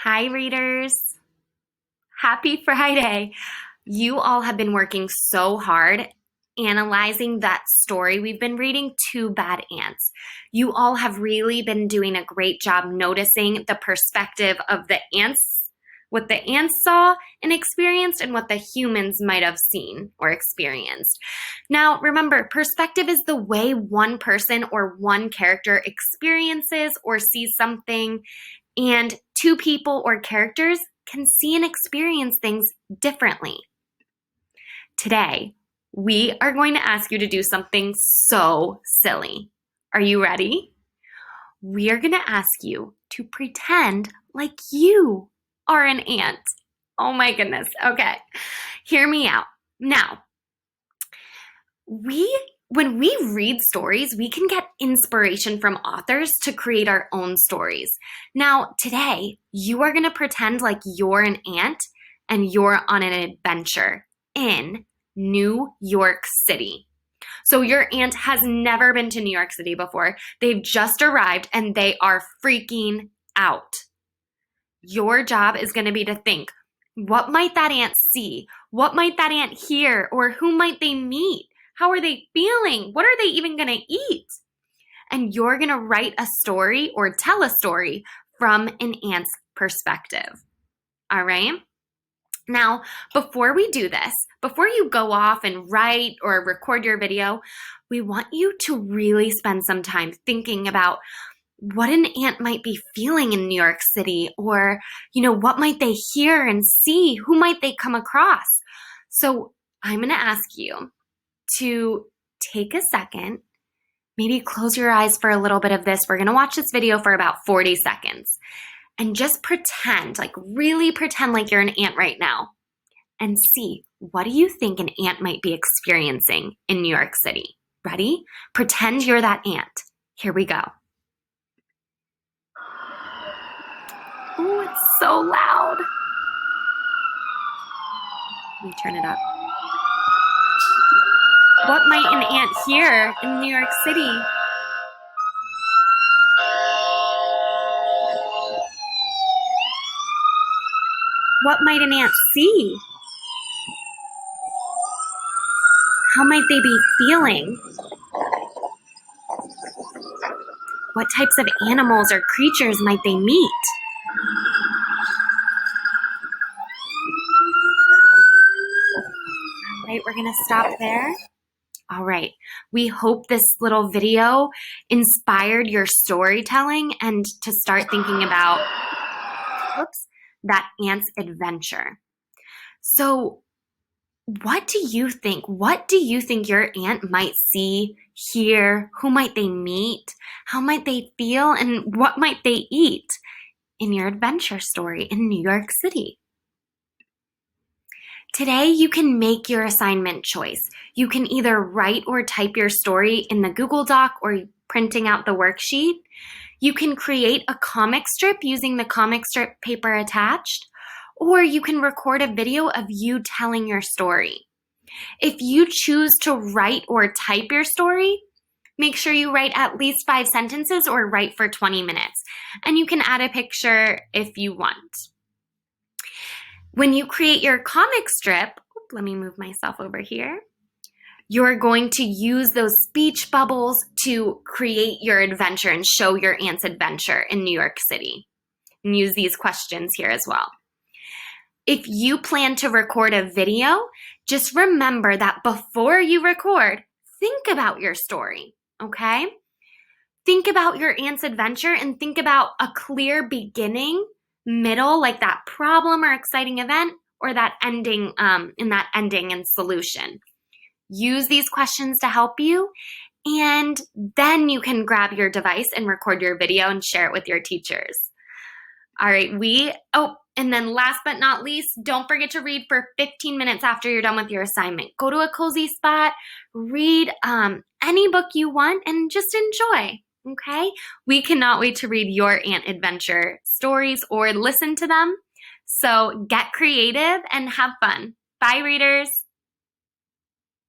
Hi, readers. Happy Friday. You all have been working so hard analyzing that story we've been reading, Two Bad Ants. You all have really been doing a great job noticing the perspective of the ants, what the ants saw and experienced, and what the humans might have seen or experienced. Now, remember, perspective is the way one person or one character experiences or sees something, and two people or characters can see and experience things differently. Today, we are going to ask you to do something so silly. Are you ready? We are going to ask you to pretend like you are an ant. Oh my goodness. Okay, hear me out. Now, when we read stories, we can get inspiration from authors to create our own stories. Now, today, you are going to pretend like you're an ant and you're on an adventure in New York City. So your ant has never been to New York City before. They've just arrived and they are freaking out. Your job is going to be to think, what might that ant see? What might that ant hear? Or who might they meet? How are they feeling? What are they even going to eat? And you're going to write a story or tell a story from an ant's perspective. All right? Now, before we do this, before you go off and write or record your video, we want you to really spend some time thinking about what an ant might be feeling in New York City, or, what might they hear and see? Who might they come across? So I'm going to ask you to take a second, maybe close your eyes for a little bit of this. We're going to watch this video for about 40 seconds and just pretend, really pretend like you're an ant right now and see, what do you think an ant might be experiencing in New York City? Ready? Pretend you're that ant. Here we go. Oh, it's so loud. Let me turn it up. What might an ant hear in New York City? What might an ant see? How might they be feeling? What types of animals or creatures might they meet? All right, we're gonna stop there. All right, we hope this little video inspired your storytelling and to start thinking about, that ant's adventure. So what do you think? What do you think your ant might see, hear? Who might they meet? How might they feel? And what might they eat in your adventure story in New York City? Today, you can make your assignment choice. You can either write or type your story in the Google Doc or printing out the worksheet. You can create a comic strip using the comic strip paper attached, or you can record a video of you telling your story. If you choose to write or type your story, make sure you write at least 5 sentences or write for 20 minutes. And you can add a picture if you want. When you create your comic strip, let me move myself over here. You're going to use those speech bubbles to create your adventure and show your ant's adventure in New York City. And use these questions here as well. If you plan to record a video, just remember that before you record, think about your story, okay? Think about your ant's adventure and think about a clear beginning, middle, like that problem or exciting event, or that ending, ending and solution. Use these questions to help you, and then you can grab your device and record your video and share it with your teachers. All right, and then last but not least, don't forget to read for 15 minutes after you're done with your assignment. Go to a cozy spot, read any book you want, and just enjoy, okay? We cannot wait to read your ant adventure stories or listen to them. So get creative and have fun. Bye, readers.